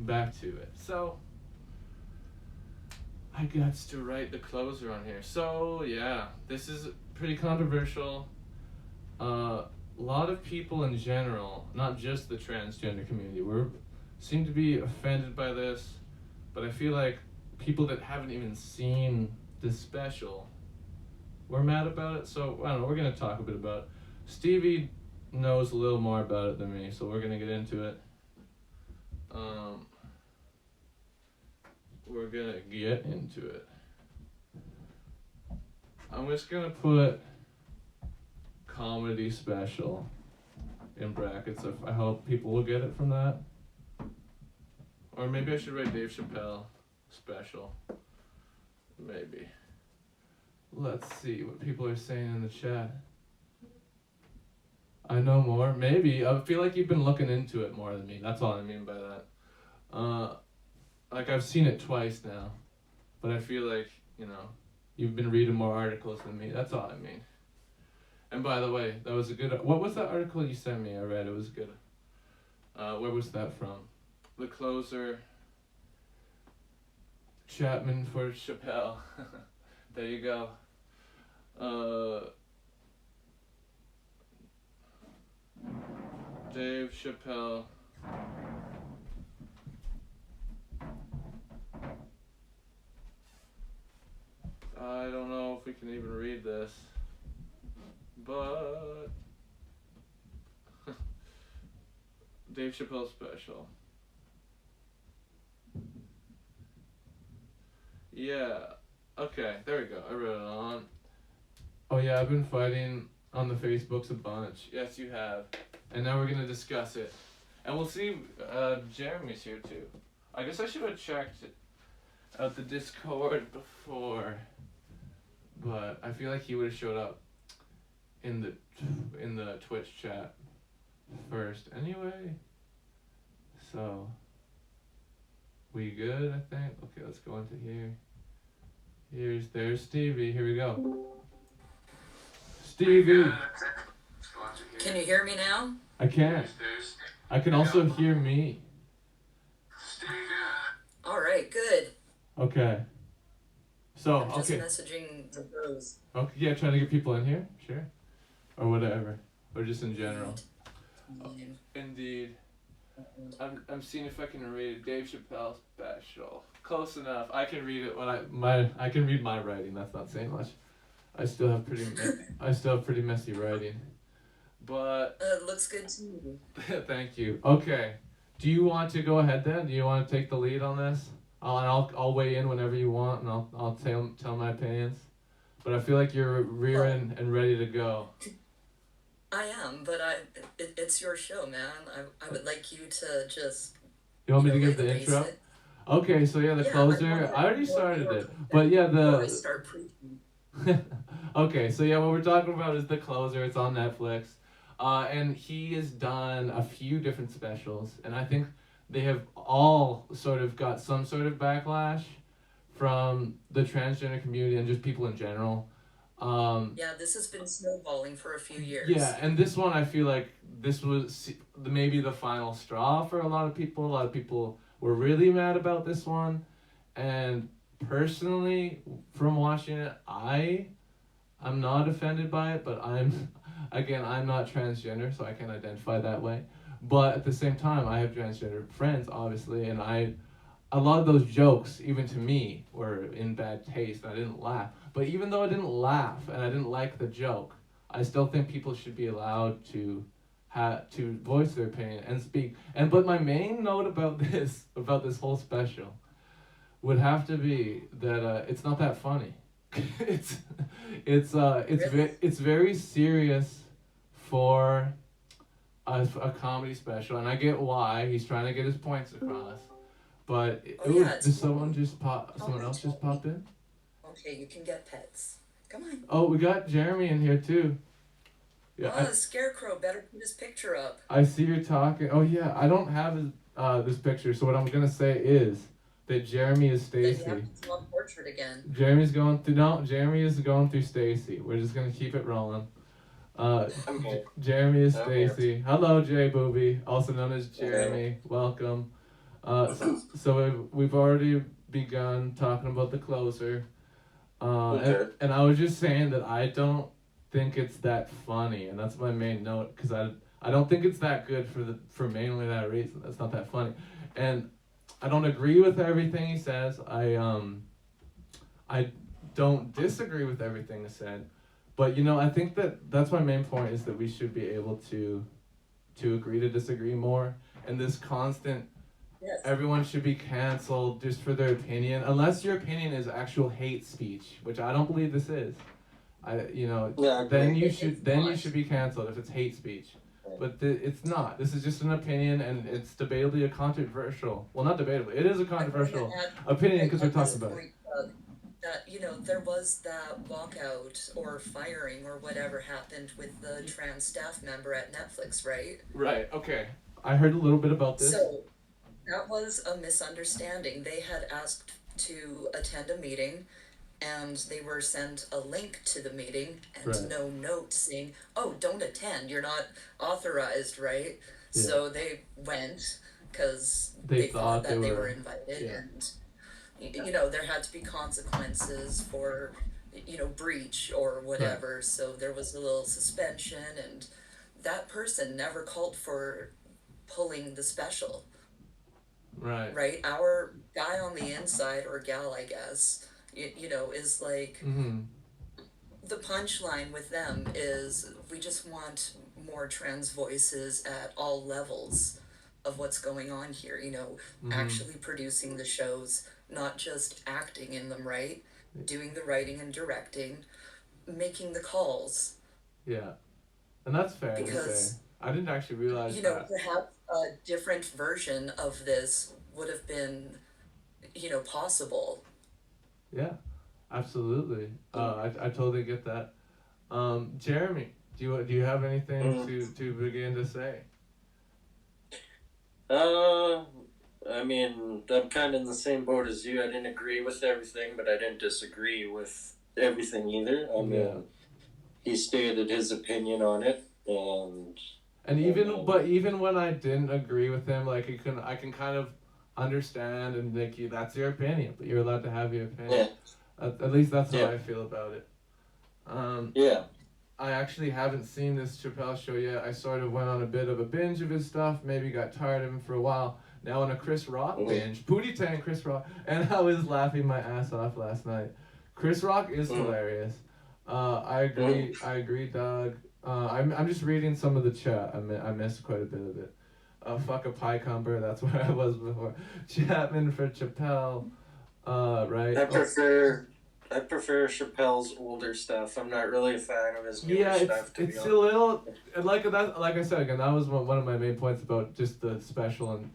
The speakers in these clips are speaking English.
back to it. So I got to write the closer on here. So yeah, this is pretty controversial. A lot of people in general, not just the transgender community, seem to be offended by this, but I feel like people that haven't even seen this special were mad about it. So I don't know. We're gonna talk a bit about it. Stevie knows a little more about it than me, so we're gonna get into it. Um, we're gonna get into it. I'm just gonna put comedy special in brackets. I hope people will get it from that. Or maybe I should write Dave Chappelle special. Maybe. Let's see what people are saying in the chat. I know more. Maybe. I feel like you've been looking into it more than me. That's all I mean by that. Like I've seen it twice now. But I feel like, you've been reading more articles than me. That's all I mean. And by the way, that was a good... What was that article you sent me? I read it was good. Where was that from? The Closer. Chapman for Chappelle. There you go. Dave Chappelle. I don't know if we can even read this, but Dave Chappelle special. Yeah. Okay, there we go. I wrote it on. Oh yeah, I've been fighting on the Facebooks a bunch. Yes, you have. And now we're gonna discuss it. And we'll see, Jeremy's here too. I guess I should have checked out the Discord before. But I feel like he would have showed up in the Twitch chat first anyway. So we good, I think? Okay, let's go into here. There's Stevie. Here we go. Stevie. Can you hear me now? I can. I can also hear me. All right, good. Okay. So, I'm just okay. messaging the bros. Okay, yeah, trying to get people in here, sure. Or whatever. Or just in general. Indeed. I'm seeing if I can read it. Dave Chappelle special. Close enough. I can read it when I can read my writing. That's not saying much. I still have pretty messy writing. But It looks good to me. thank you. Okay. Do you want to go ahead then? Do you want to take the lead on this? I'll weigh in whenever you want, and I'll tell my opinions. But I feel like you're rearing and ready to go. I am, but it's your show, man. I would like you to just. You want me to give lay the intro? basic. Okay, so yeah, the closer. I already started it, but yeah, Before I start preaching. Okay, so yeah, what we're talking about is the closer. It's on Netflix, and he has done a few different specials, and I think they have all sort of got some sort of backlash from the transgender community and just people in general. Yeah, this has been snowballing for a few years. Yeah, and this one I feel like this was maybe the final straw for a lot of people. A lot of people were really mad about this one, and personally, from watching it, I'm not offended by it, but I'm not transgender, so I can't identify that way. But at the same time, I have transgender friends, obviously, and a lot of those jokes, even to me, were in bad taste, and I didn't laugh. But even though I didn't laugh, and I didn't like the joke, I still think people should be allowed to voice their opinion and speak. But my main note about this whole special, would have to be that it's not that funny. It's very serious for a comedy special, and I get why he's trying to get his points across. But did someone else just pop in? Okay, you can get pets. Come on. Oh, we got Jeremy in here too. Yeah. The scarecrow better put his picture up. I see you're talking. Oh yeah, I don't have this picture. So what I'm gonna say is that Jeremy is Stacy. Then you have to draw a portrait again. Jeremy is going through Stacy. We're just gonna keep it rolling. Jeremy is Stacy. Hello, Jay Booby, also known as Jeremy. Welcome. We've already begun talking about the closer. Okay. And I was just saying that I don't think it's that funny, and that's my main note because I don't think it's that good for mainly that reason. It's not that funny, and I don't agree with everything he says. I don't disagree with everything he said, but I think that's my main point is that we should be able to agree to disagree more, and this constant Yes. everyone should be canceled just for their opinion, unless your opinion is actual hate speech, which I don't believe this is. Yeah, I Then agree. you should be canceled if it's hate speech. But it's not. This is just an opinion, and it's debatably a controversial. Well, not debatably. It is a I want to controversial add, opinion because we're at this talking about it. point, that there was that walkout or firing or whatever happened with the trans staff member at Netflix, right? Right. Okay. I heard a little bit about this. So that was a misunderstanding. They had asked to attend a meeting, and they were sent a link to the meeting and Right. no note saying, "Oh, don't attend. You're not authorized," right? Yeah. So they went because They they thought thought that they they were. were invited, Yeah. and there had to be consequences for breach or Right. whatever. So there was a little suspension, and that person never called for pulling the special. Right. Right? Our guy on the inside, or gal, I guess, is like, Mm-hmm. the punchline with them is we just want more trans voices at all levels of what's going on here, Mm-hmm. actually producing the shows, not just acting in them, right? Doing the writing and directing, making the calls, Yeah. And that's fair to say. because, I didn't actually realize that. perhaps a different version of this would have been, possible. Yeah. Absolutely. I totally get that. Jeremy, do you have anything Mm. to begin to say? Uh, I mean, I'm kind of in the same boat as you. I didn't agree with everything, but I didn't disagree with everything either. I mean, Yeah. he stated his opinion on it, and And um, even when I didn't agree with him, like I can kind of understand and like that's your opinion, but you're allowed to have your opinion. yeah, At least that's how yeah, I feel about it. Um, yeah. I actually haven't seen this Chappelle show yet. I sort of went on a bit of a binge of his stuff. Maybe got tired of him for a while. Now on a Chris Rock Mhm, binge, Pootie Tang Chris Rock, and I was laughing my ass off last night. Chris Rock is mhm, hilarious. I mhm. agree. I agree, Doug. I'm just reading some of the chat. I missed quite a bit of it. Fuck a pie cumber. That's where I was before. Chapman for Chappelle. Right. I Oh, prefer I prefer Chappelle's older stuff. I'm not really a fan of his newer yeah. stuff, to be It's a honest. little and like that. Like I said again, that was one of my main points about just the special and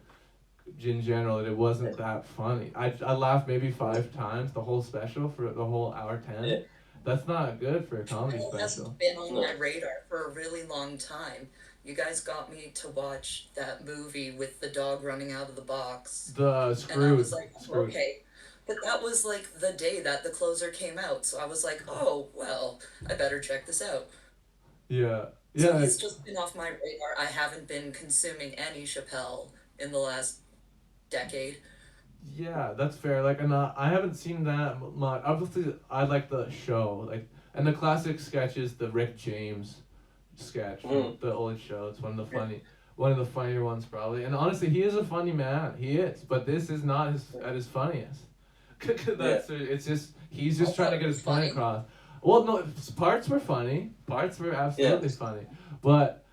in general that it wasn't that funny. I laughed maybe 5 times the whole special for the whole hour 10. Yeah, That's not good for a comedy Chappelle special. hasn't been on my no, radar for a really long time. You guys got me to watch that movie with the dog running out of the box, The and I was like, Scrooge. okay. But that was like the day that the closer came out, so I was like, oh, well, I better check this out. Yeah, So yeah, he's just been off my radar. I haven't been consuming any Chappelle in the last decade. yeah. That's fair. Like, and I haven't seen that much. Obviously, I like the show, like, and the classic sketches, the Rick James sketch from mm, the old show. It's yeah, one of the funnier ones probably. And honestly, he is a funny man. He is, but this is not his at his funniest. yeah, It's just he's I just trying thought to it get was his point funny. across. Well, no, parts were funny. Parts were yeah. absolutely funny, but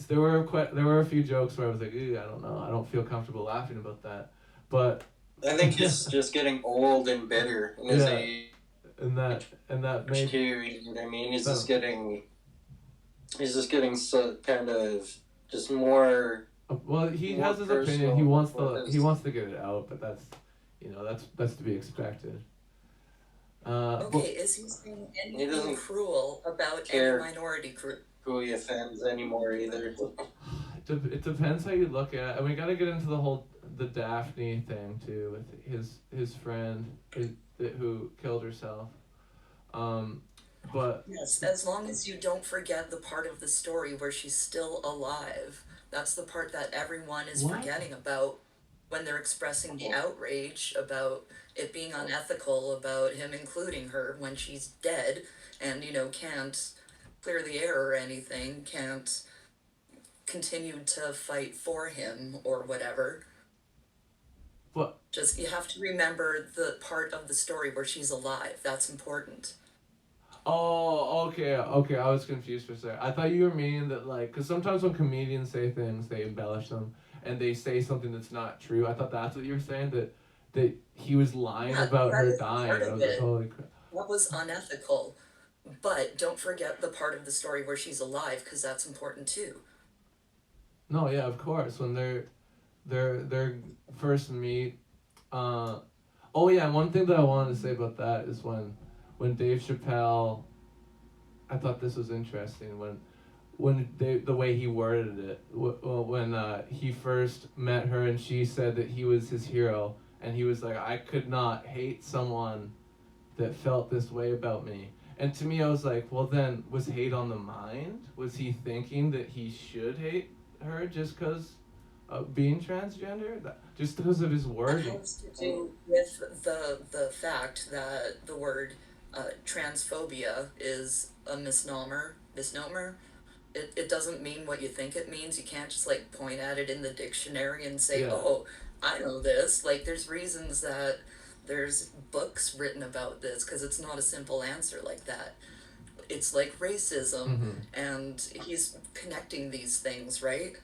there were a few jokes where I was like, "Ew, I don't know. I don't feel comfortable laughing about that." But I think he's just getting old and bitter in his yeah, age and that too. made You know what I mean? that. He's just getting so kind of just more Well, he more has his opinion. He personal wants with to he his. wants to get it out, but that's to be expected. But Okay, is he saying He anything doesn't cruel about any care minority group? who he offends anymore either. it depends how you look at it. And we got to get into the Daphne thing too with his friend who killed herself. Um, but Yes, as long as you don't forget the part of the story where she's still alive. That's the part that everyone is what? forgetting about when they're expressing the outrage about it being unethical, about him including her when she's dead and, can't clear the air or anything, can't continue to fight for him or whatever. But Just, you have to remember the part of the story where she's alive. That's important. oh, okay, okay. I was confused for a second. I thought you were meaning that because sometimes when comedians say things, they embellish them and they say something that's not true. I thought that's what you were saying, that he was lying Yeah, about that her is part dying. I of was like, it. holy crap. That was unethical. But don't forget the part of the story where she's alive, because that's important too. No, yeah, of course. When they're first meet. Oh yeah, and one thing that I wanted to say about that is when Dave Chappelle. I thought this was interesting the way he worded it. When he first met her and she said that he was his hero, and he was like, I could not hate someone that felt this way about me. And to me, I was like, well, then, was hate on the mind? Was he thinking that he should hate her just because of being transgender? Just because of his That wording? has to do with the fact that the word transphobia is a misnomer. Misnomer. It doesn't mean what you think it means. You can't just like point at it in the dictionary and say, Yeah. "Oh, I know this." Like, there's reasons that there's books written about this, because it's not a simple answer like that. It's like racism, Mm-hmm. and he's connecting these things, right?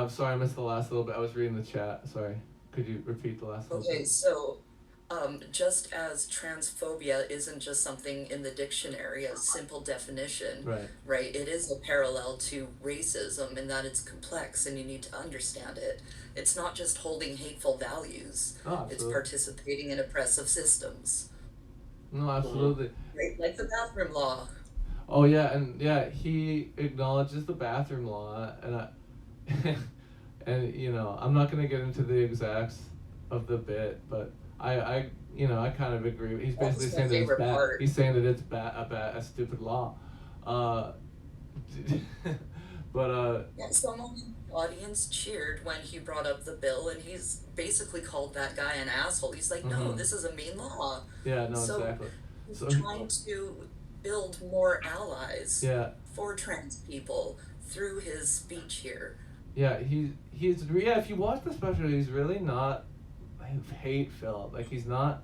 Sorry, I missed the last little bit. I was reading the chat. Sorry. Could you repeat the last little Okay, bit? so just as transphobia isn't just something in the dictionary, a simple definition, Right. right? It is a parallel to racism in that it's complex and you need to understand it. It's not just holding hateful values, Oh, it's absolutely. participating in oppressive systems, No, absolutely. right? Like the bathroom law. Oh yeah, and yeah, he acknowledges the bathroom law, and and I'm not gonna get into the exacts of the bit, but I kind of agree. He's That basically was my saying that it's favorite bad. part. He's saying that it's a stupid law. Uh, but Yeah, someone in the audience cheered when he brought up the bill, and he's basically called that guy an asshole. He's like, no, mhm. this is a mean law. Yeah, no, So exactly. he's So trying to build more allies yeah, for trans people through his speech here. yeah, yeah. If you watch the special, he's really not hate filled. Like he's not.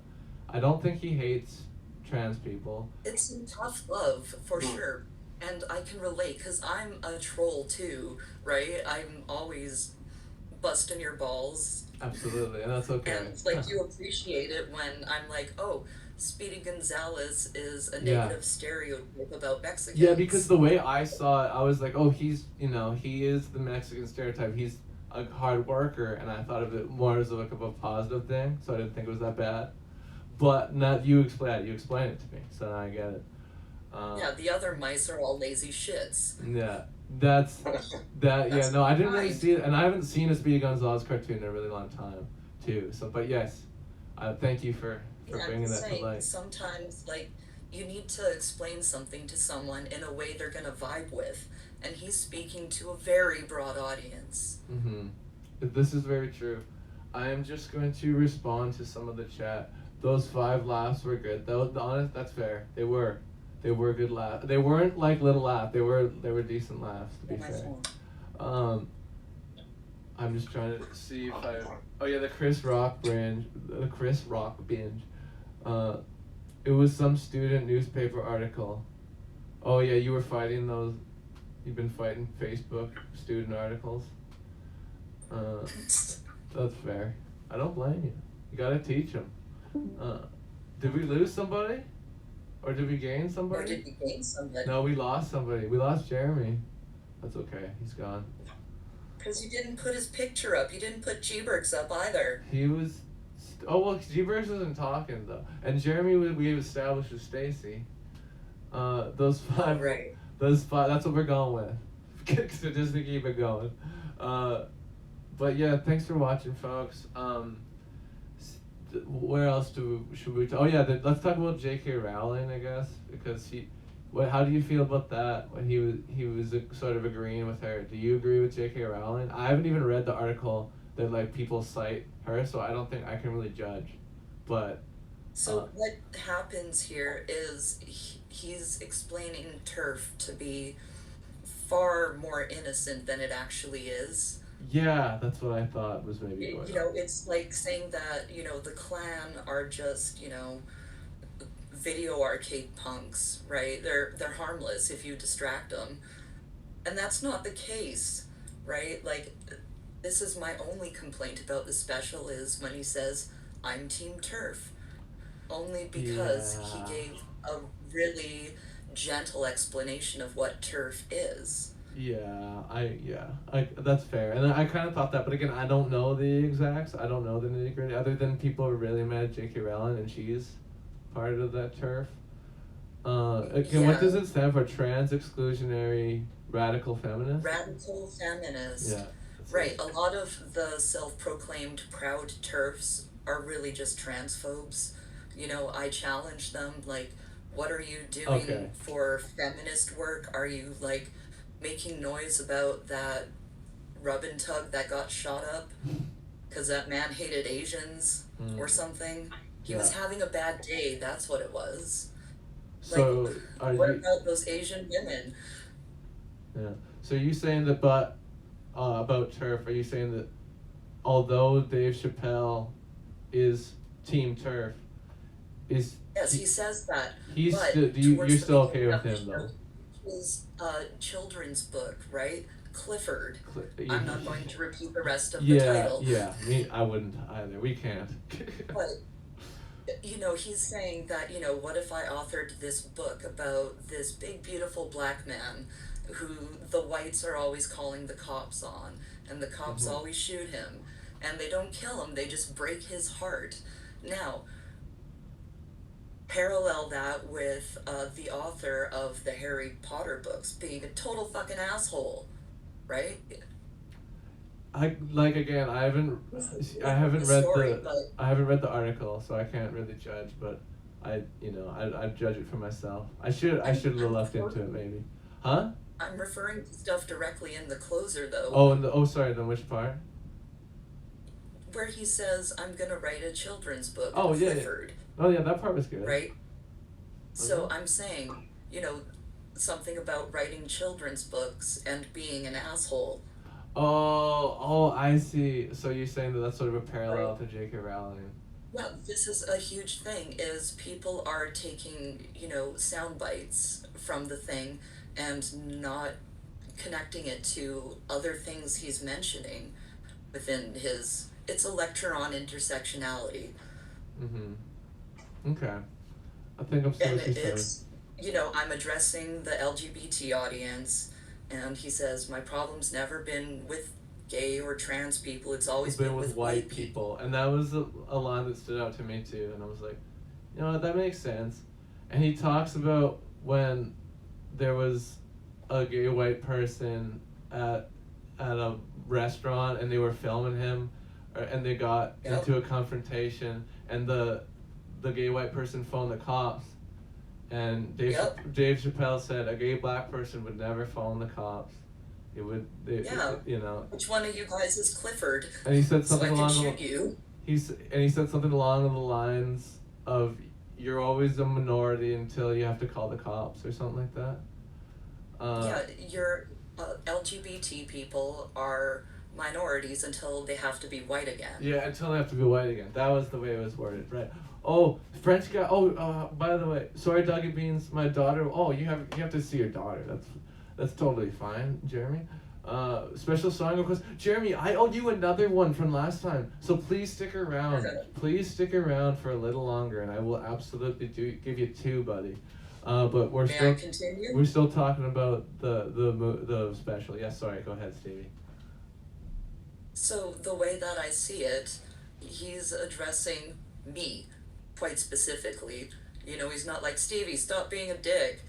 I don't think he hates trans people. It's some tough love for sure. And I can relate, because I'm a troll too, right? I'm always busting your balls. Absolutely, and that's okay. And like, you appreciate it when I'm like, oh, Speedy Gonzalez is a Yeah. negative stereotype about Mexicans. Yeah, because the way I saw it, I was like, oh, he is the Mexican stereotype. He's a hard worker, and I thought of it more as like of a positive thing, so I didn't think it was that bad. But now you explain it to me, so now I get it. Yeah, the other mice are all lazy shits. Yeah, that's that. Yeah, That's no, I didn't really fine. see it, and I haven't seen a Speedy Gonzalez cartoon in a really long time, too. So, but yes, thank you for Yeah, I'm bringing just that to saying, light. sometimes, like, you need to explain something to someone in a way they're gonna vibe with. And he's speaking to a very broad audience. Mm-hmm. This is very true. I am just going to respond to some of the chat. Those 5 laughs were good. Honest, that's fair. They were good laughs. They weren't like little laughs. They were decent laughs, to be My fair. phone. I'm just trying to see if I. Oh yeah, the Chris Rock binge. It was some student newspaper article. Oh yeah, you were fighting those. You've been fighting Facebook student articles. That's fair. I don't blame you. You gotta teach them. Did we lose somebody? Or did we gain Or somebody? did we gain somebody? No, we lost somebody. We lost Jeremy. That's okay. He's gone. Because you didn't put his picture up. You didn't put G-Bergs up either. He was. Oh well, G-Birds wasn't talking though, and Jeremy we established with Stacy. Those 5. Right. Those 5. That's what we're going with. So just to keep it going. But yeah, thanks for watching, folks. Where else should we? Oh yeah, let's talk about J.K. Rowling, I guess, because What? How do you feel about that? When he was sort of agreeing with her. Do you agree with J.K. Rowling? I haven't even read the article that like people cite her, so I don't think I can really judge. But uh, So what happens here is he's explaining turf to be far more innocent than it actually is. yeah, that's what I thought was maybe going You on. know, it's like saying that, the clan are just, video arcade punks, right? They're harmless if you distract them. And that's not the case, right? Like, this is my only complaint about the special is when he says, I'm Team Turf, only because he Yeah. gave a really gentle explanation of what turf is. Yeah, I that's fair, and I kind of thought that, but again, I don't know the exacts. I don't know the nitty gritty. Other than people are really mad at J.K. Rowling, and she's part of that turf. Again, what Yeah, does it stand for? Trans exclusionary radical feminist. radical feminist. Yeah, that's Right, it. a lot of the self proclaimed proud turfs are really just transphobes. I challenge them, like, what are you doing Okay. for feminist work? Are you, like, making noise about that rub and tug that got shot up because that man hated Asians Mm, or something? He yeah. was having a bad day, that's what it was. Like, So are what you? about those Asian women? Yeah. So you saying that, but about turf? Are you saying that although Dave Chappelle is Team Turf, is Yes, he? he says that, He's but still. Do you? You're towards the still okay beginning with of the him show, though? his children's book, right? Clifford. You, I'm not going to repeat the rest of the yeah, title, yeah. Me, I wouldn't either. We can't. but he's saying that, what if I authored this book about this big, beautiful black man who the whites are always calling the cops on, and the cops Hmm. always shoot him, and they don't kill him, they just break his heart. Now, parallel that with the author of the Harry Potter books being a total fucking asshole, right? I like again. I Love the haven't read story, the. but I haven't read the article, so I can't really judge. But I judge it for myself. I should. I I'm should have I'm looked into it referring maybe. Huh? I'm referring to stuff directly in the closer though, Oh, and oh, sorry. Then which part? where he says I'm gonna write a children's book, Oh yeah, yeah. Clifford, Oh yeah, that part was good. right? Okay. So I'm saying, something about writing children's books and being an asshole, Oh, I see. So you're saying that that's sort of a right? parallel to J.K. Rowling. Yeah, this is a huge thing is people are taking, sound bites from the thing and not connecting it to other things he's mentioning within his it's a lecture on intersectionality. Mm-hmm. Okay. I think I'm seeing And what you're saying. it's I'm addressing the LGBT audience, and he says my problem's never been with gay or trans people, it's always Been been with with white white people, people. and that was a line that stood out to me too. And I was like, you know what, that makes sense. And he talks about when there was a gay white person at a restaurant, and they were filming him, and they got Yep. into a confrontation, and the gay white person phoned the cops, and Yep. Dave Chappelle said a gay black person would never phone the cops. Yeah. You know, Which one of you guys is Clifford? and he said So something I can along shoot you. he said something along the lines of you're always a minority until you have to call the cops or something like that. Uh, Yeah, your LGBT people are minorities until they have to be white again. yeah, until they have to be white again. That was the way it was worded, right? Oh, French guy. Oh, by the way, sorry, Doggy Beans. My daughter. Oh, you have to see your daughter. That's totally fine, Jeremy. Special song request, Jeremy. I owe you another one from last time, so please stick around. Please stick around for a little longer, and I will absolutely give you two, buddy. But May I continue? we're still talking about the special. Yeah, sorry. Go ahead, Stevie. So, the way that I see it, he's addressing me quite specifically. He's not like, Stevie, stop being a dick.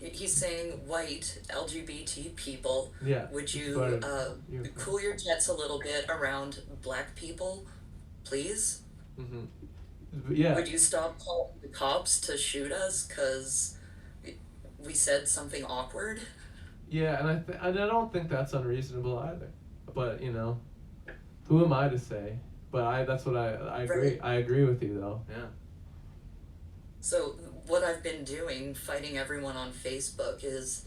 He's saying, white LGBT people, Yeah, would it's you fine. You're fine. cool your jets a little bit around black people, please? Mm-hmm. Yeah. Would you stop calling the cops to shoot us? Because we said something awkward. Yeah, and I don't think that's unreasonable either. But who am I to say? But that's what I Right. agree. I agree with you though. Yeah. So what I've been doing, fighting everyone on Facebook, is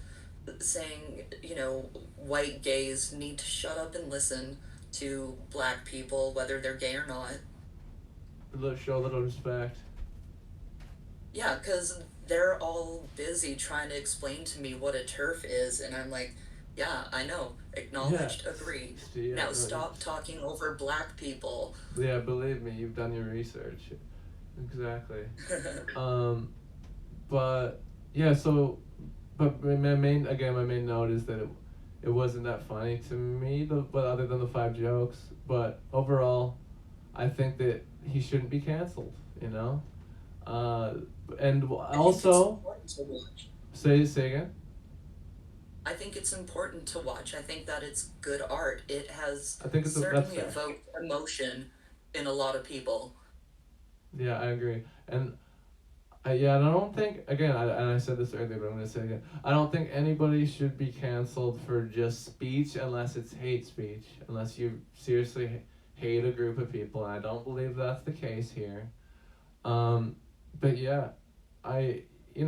saying, white gays need to shut up and listen to black people, whether they're gay or not. Show a little respect. Yeah, because they're all busy trying to explain to me what a turf is, and I'm like, yeah, I know. Yeah. Acknowledged, agree. Yeah. Now No, stop talking over black people. yeah. Believe me, you've done your research. Exactly. Um, but yeah. So, but my main note is that it wasn't that funny to me. But other than the five jokes, but overall, I think that he shouldn't be canceled. You know. Uh, and I think it's also important to watch. say again. I think it's important to watch. I think that it's good art. It has I think that's certainly fair. evoked emotion in a lot of people. Yeah, I agree. And yeah, and I don't think and I said this earlier, but I'm gonna say it again. I don't think anybody should be canceled for just speech unless it's hate speech, unless you seriously hate a group of people. And I don't believe that's the case here. Um, but yeah, I it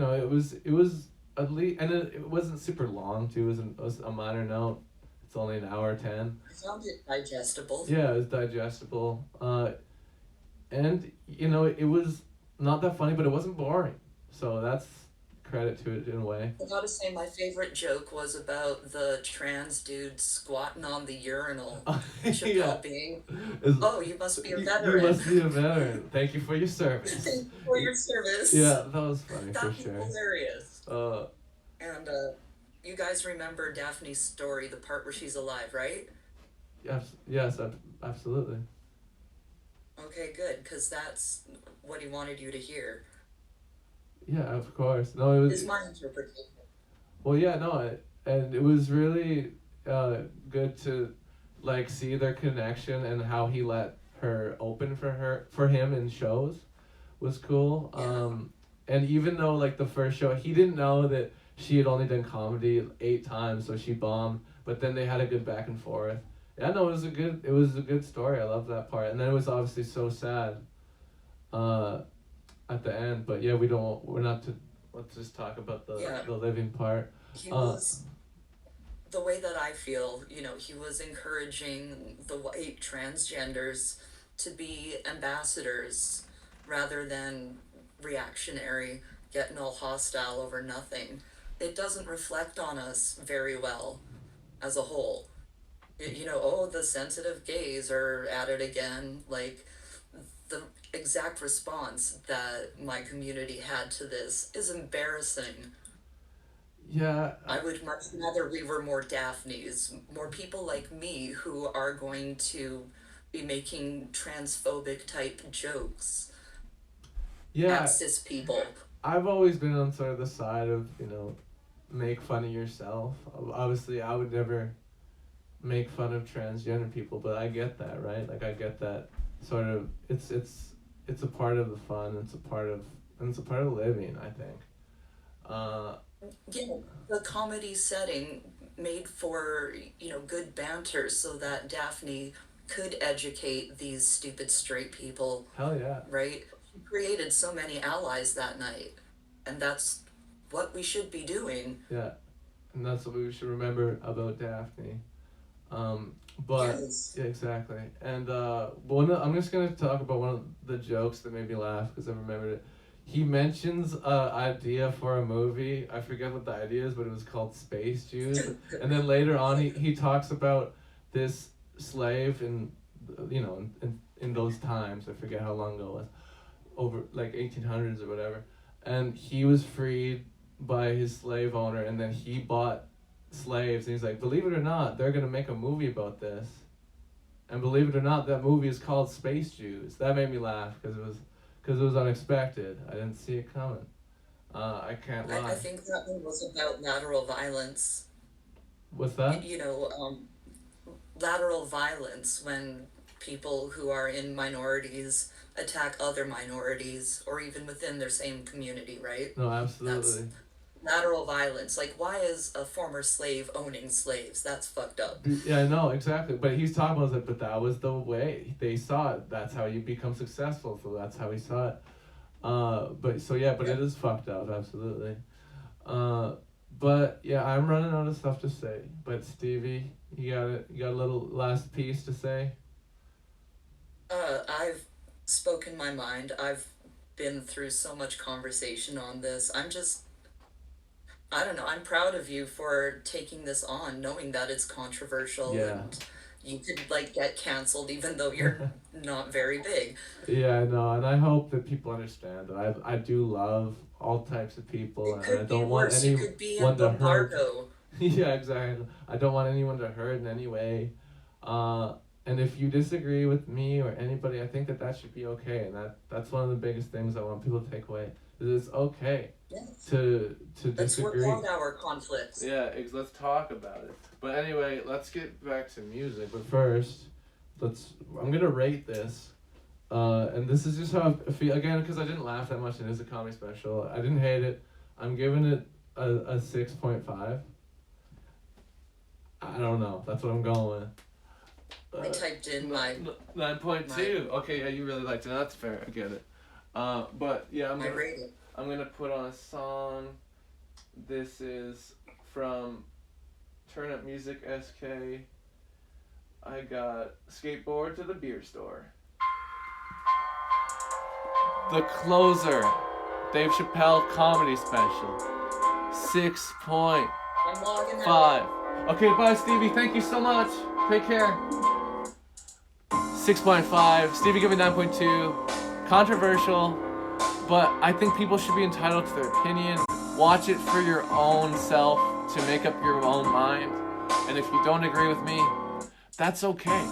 was at least, and it wasn't super long too. It was a minor note. It's only an hour 10. I found it digestible. Yeah, it was digestible. And it was not that funny, but it wasn't boring. So that's credit to it in a way. I gotta say, my favorite joke was about the trans dude squatting on the urinal. Chappelle Yeah. being, Is- oh, you must be a You veteran. must be a veteran. Thank you for your service. Thank you for your service. Yeah, that was funny That for was sure. hilarious. Uh, And you guys remember Daphne's story, the part where she's alive, right? yes, absolutely. Okay, good, because that's what he wanted you to hear. Yeah, of course. No, it Is was. my interpretation. Well, yeah, no, and it was really good to like see their connection and how he let her open for him in shows was cool. Yeah. And even though like the first show he didn't know that she had only done comedy 8 times, so she bombed. But then they had a good back and forth. Yeah, no, it was a good story. I love that part, and then it was obviously so sad. Uh, at the end, but yeah, we're not to let's just talk about Yeah. the living part. He Uh, was, the way that I feel, he was encouraging the white transgenders to be ambassadors rather than reactionary, getting all hostile over nothing. It doesn't reflect on us very well as a whole. Oh, the sensitive gays are at it again. Like, the exact response that my community had to this is embarrassing. yeah, I would much rather we were more Daphnes, more people like me who are going to be making transphobic type jokes at yeah. cis people. I've always been on sort of the side of make fun of yourself. Obviously, I would never make fun of transgender people, but I get that, right? Like I get that sort of it's a part of the fun. It's a part of living. I think. Uh, Yeah, the comedy setting made for, good banter so that Daphne could educate these stupid straight people, hell yeah. right? She created so many allies that night, and that's what we should be doing. Yeah, and that's what we should remember about Daphne. But Yes. yeah, exactly. And I'm just gonna talk about one of the jokes that made me laugh because I remembered it. He mentions a idea for a movie. I forget what the idea is, but it was called Space Jews. And then later on, he talks about this slave in those times. I forget how long ago it was, over like 1800s or whatever. And he was freed by his slave owner, and then he bought slaves. And he's like, believe it or not, they're gonna make a movie about this. And believe it or not, that movie is called Space Jews. That made me laugh because it was unexpected. I didn't see it coming. I can't lie. I think that one was about lateral violence. What's that? Lateral violence when people who are in minorities attack other minorities or even within their same community, right? No, absolutely. Lateral violence. Like, why is a former slave owning slaves? That's fucked up. Yeah, no, exactly. But he's talking about it, but that was the way they saw it. That's how you become successful. So that's how he saw it. But so yeah, but it is fucked up, absolutely. But yeah, I'm running out of stuff to say. But Stevie, you got a little last piece to say? I've spoken my mind. I've been through so much conversation on this. I don't know, I'm proud of you for taking this on, knowing that it's controversial Yeah. and you could, like, get canceled even though you're not very big. Yeah, I know, and I hope that people understand that I do love all types of people, It and I could be don't want worse. You could be in anyone to hurt. Bombardo. Yeah, exactly. I don't want anyone to hurt in any way. And if you disagree with me or anybody, I think that should be okay, and that's one of the biggest things I want people to take away. Is it's okay Yes. to Let's work disagree. out our conflicts. Yeah, let's talk about it. But anyway, let's get back to music. But first, I'm gonna rate this. And this is just how I feel again because I didn't laugh that much. It is a comedy special. I didn't hate it. I'm giving it a 6.5. I don't know. That's what I'm going with. I typed in my 9.2. Okay, yeah, you really liked it. That's fair. I get it. But yeah, rating. I'm gonna put on a song. This is from Turn Up Music SK. I got Skateboard to the Beer Store. The Closer, Dave Chappelle comedy special. 6.5. I'm logging out. Okay, bye Stevie. Thank you so much. Take care. 6.5. Stevie giving 9.2. Controversial, but I think people should be entitled to their opinion. Watch it for your own self to make up your own mind. And if you don't agree with me, that's okay.